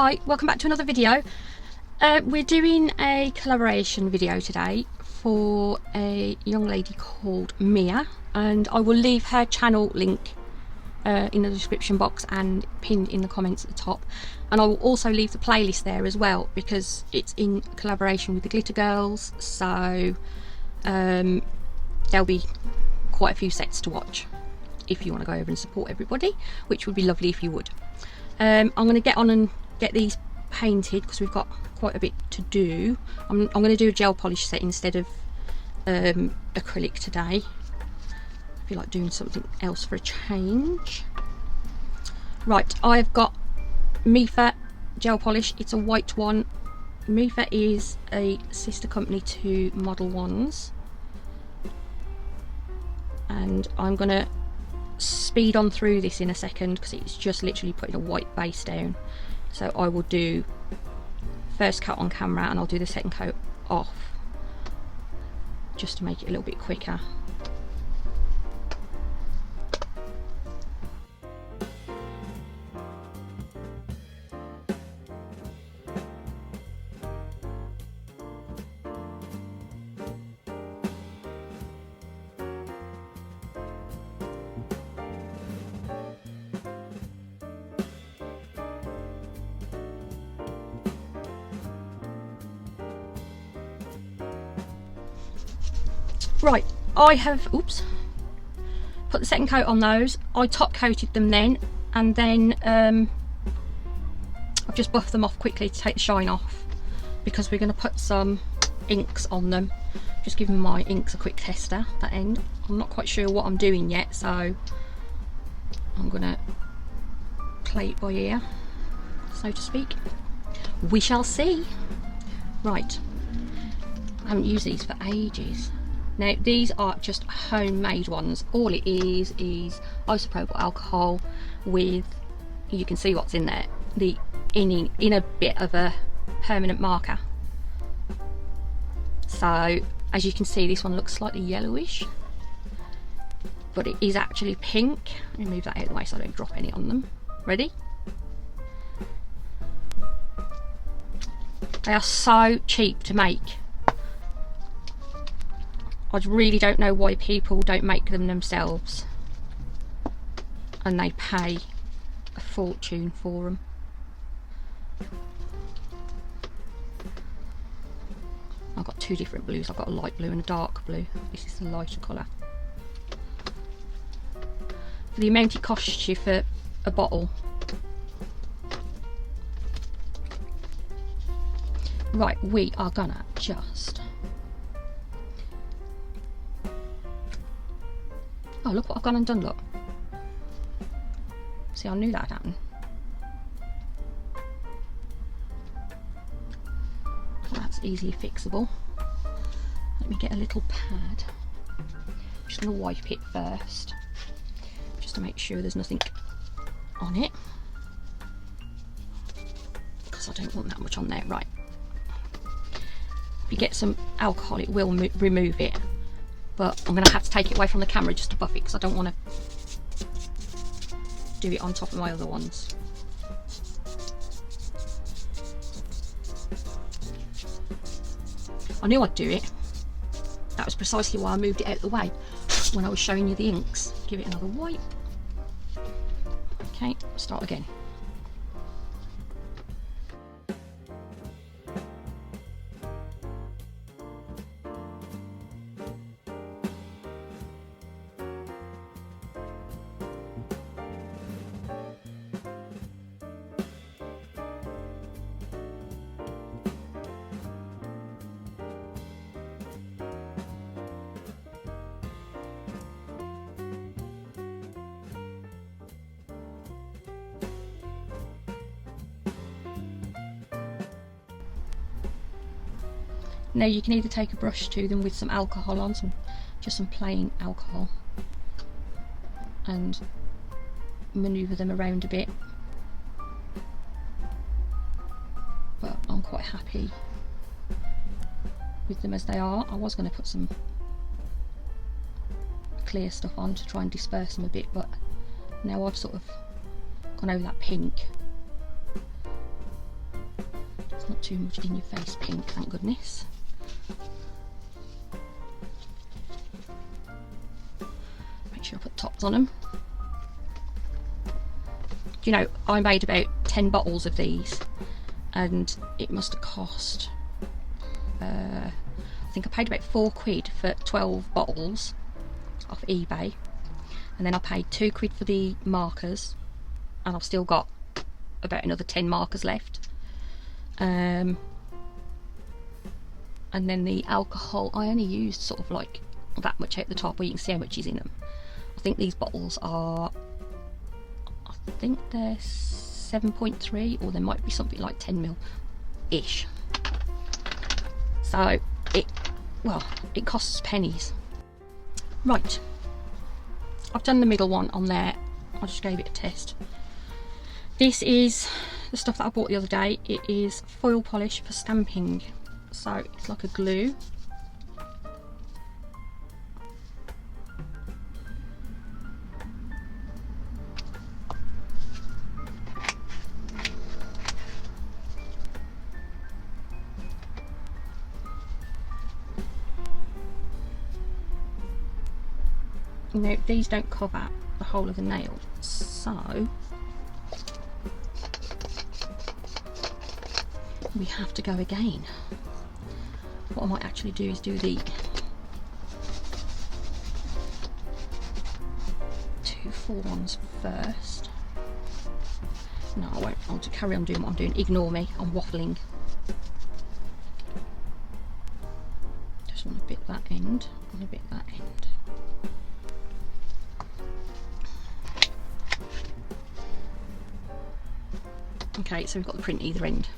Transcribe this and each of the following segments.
Hi, welcome back to another video. We're doing a collaboration video today for a young lady called Mia, and I will leave her channel link in the description box and pinned in the comments at the top, and I will also leave the playlist there as well because it's in collaboration with the Glitter Girlz, so there'll be quite a few sets to watch if you want to go over and support everybody, which would be lovely if you would. I'm going to get on and get these painted because we've got quite a bit to do. I'm going to do a gel polish set instead of acrylic today. I feel like doing something else for a change. Right, I've got Mifa gel polish. It's a white one. Mifa is a sister company to Model Ones, and I'm going to speed on through this in a second because it's just literally putting a white base down. So I will do first coat on camera and I'll do the second coat off just to make it a little bit quicker. Right, I have put the second coat on those. I top coated them then, and then I've just buffed them off quickly to take the shine off because we're going to put some inks on them. Just giving my inks a quick tester at that end. I'm not quite sure what I'm doing yet, so I'm going to play it by ear, so to speak. We shall see. Right, I haven't used these for ages. Now these are just homemade ones. All it is isopropyl alcohol with, you can see what's in there, the in a bit of a permanent marker. So as you can see, this one looks slightly yellowish, but it is actually pink. Let me move that out of the way so I don't drop any on them. Ready? They are so cheap to make. I really don't know why people don't make them themselves and they pay a fortune for them. I've got two different blues. I've got a light blue and a dark blue. This is the lighter colour. For the amount it costs you for a bottle. Right, we are gonna just... Oh, look what I've gone and done, look. See, I knew that would happen. That's easily fixable. Let me get a little pad. I'm just going to wipe it first, just to make sure there's nothing on it, because I don't want that much on there. Right. If you get some alcohol, it will remove it. But I'm going to have to take it away from the camera just to buff it because I don't want to do it on top of my other ones. I knew I'd do it. That was precisely why I moved it out of the way when I was showing you the inks. Give it another wipe. Okay, start again. Now you can either take a brush to them with some alcohol on, just some plain alcohol, and manoeuvre them around a bit, but I'm quite happy with them as they are. I was going to put some clear stuff on to try and disperse them a bit, but now I've sort of gone over that pink, Not too much in your face pink, thank goodness. Make sure I put tops on them. Do you know, I made about 10 bottles of these and it must have cost, I think I paid about £4 for 12 bottles off eBay, and then I paid £2 for the markers, and I've still got about another 10 markers left. And then the alcohol, I only used sort of like that much out the top where you can see how much is in them. I think these bottles are, I think they're 7.3, or there might be something like 10ml ish. So it costs pennies. Right, I've done the middle one on there. I just gave it a test. This is the stuff that I bought the other day. It is foil polish for stamping, so it's like a glue. Now these don't cover the whole of the nail, so we have to go again. What I might actually do is do the 2 full ones first. No, I won't. I'll just carry on doing what I'm doing. Ignore me, I'm waffling. Just want to bit that end, and a bit that end. Okay, so we've got the print either end.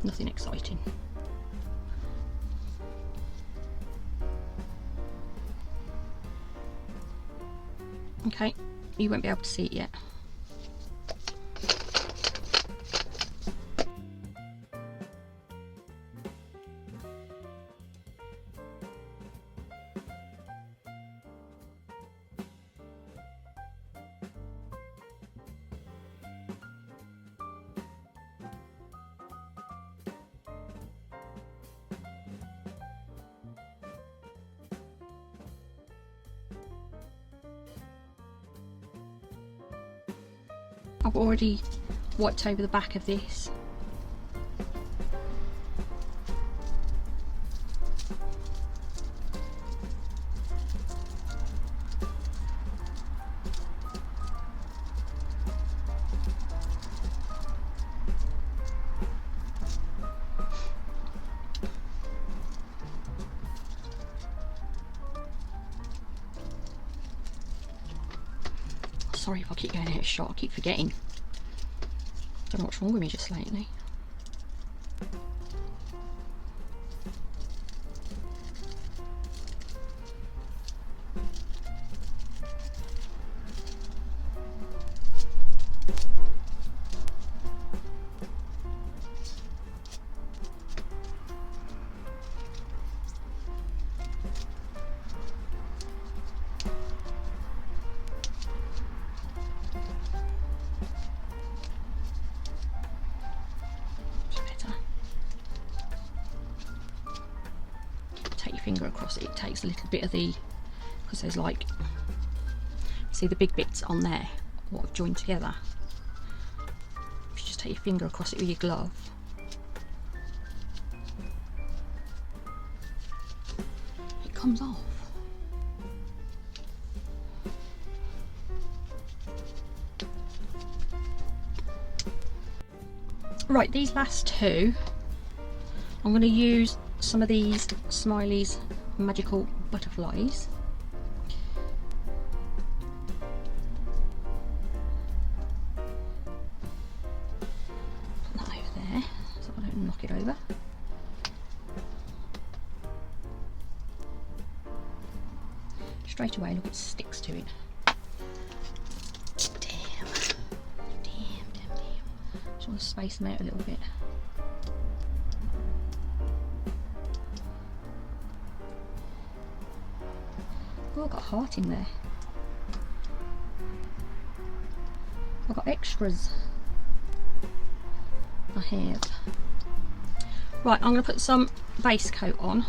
Nothing exciting. Okay, you won't be able to see it yet. I've already wiped over the back of this. Sorry if I keep going out of shot, I keep forgetting. Don't know what's wrong with me just lately. Finger across it, it takes a little bit of the, because there's like, see the big bits on there what I've joined together. If you just take your finger across it with your glove, it comes off. Right, these last two I'm going to use some of these Smiley's magical butterflies. Put that over there so I don't knock it over. Straight away, look, it sticks to it. Damn. Just want to space them out a little bit. Oh, I've got a heart in there. I've got extras. I have. Right, I'm going to put some base coat on.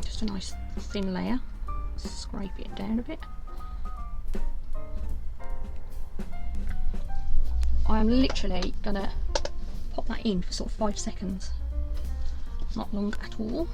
Just a nice thin layer. Scrape it down a bit. I'm literally going to pop that in for sort of 5 seconds. Not long at all.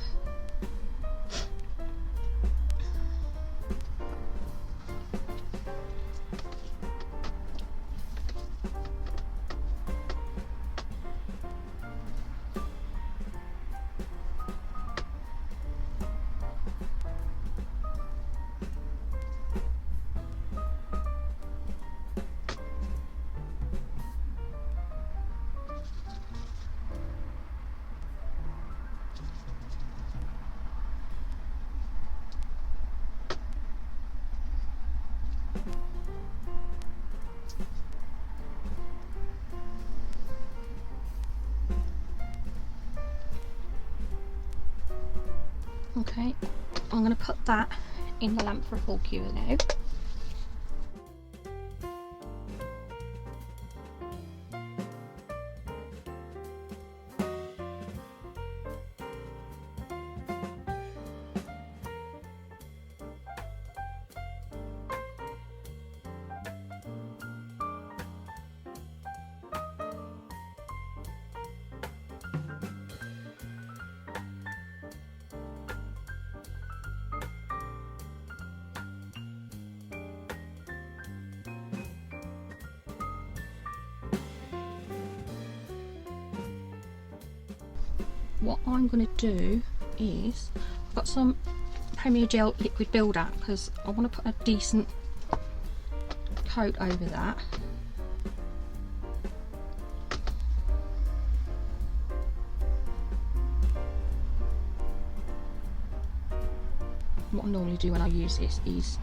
Okay, I'm going to put that in the lamp for a full cure now. What I'm going to do is, I've got some Premier Gel liquid builder because I want to put a decent coat over that. What I normally do when I use this is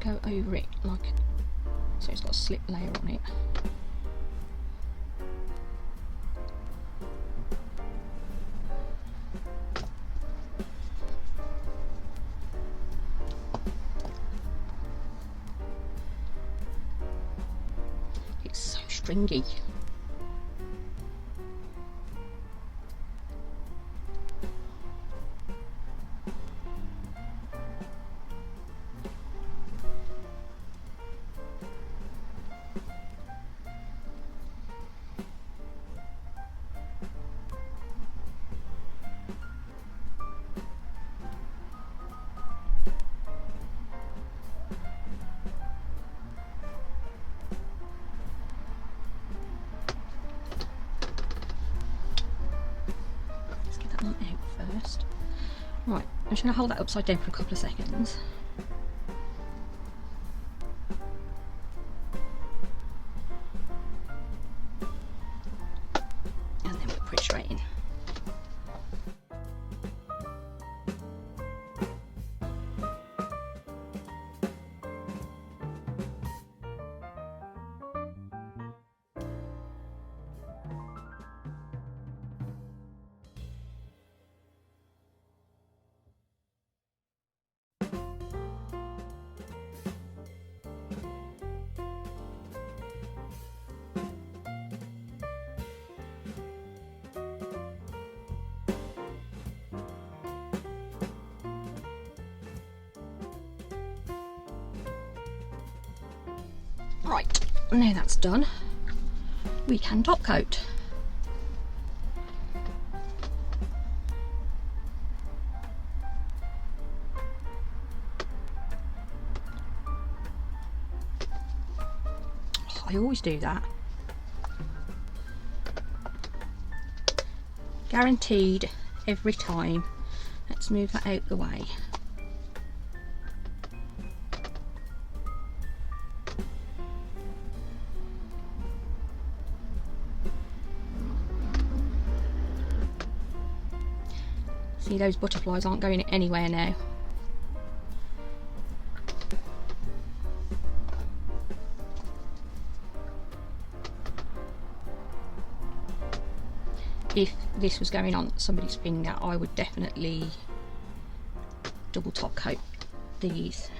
go over it like so, it's got a slip layer on it. It's so stringy. First. Right, I'm just going to hold that upside down for a couple of seconds. And then we'll put it straight in. Right, now that's done, we can top coat. Oh, I always do that. Guaranteed every time. Let's move that out the way. See, those butterflies aren't going anywhere now. If this was going on somebody's finger, I would definitely double top coat these.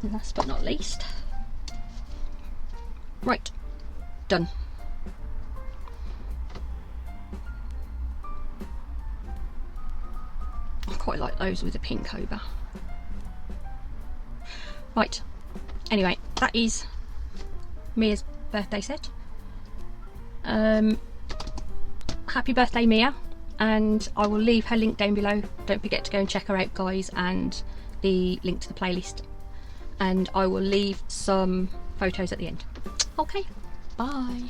And last but not least, right, done. I quite like those with the pink over. Right, anyway, that is Mia's birthday set. Happy birthday, Mia, and I will leave her link down below. Don't forget to go and check her out, guys, and the link to the playlist. And I will leave some photos at the end. Okay, bye.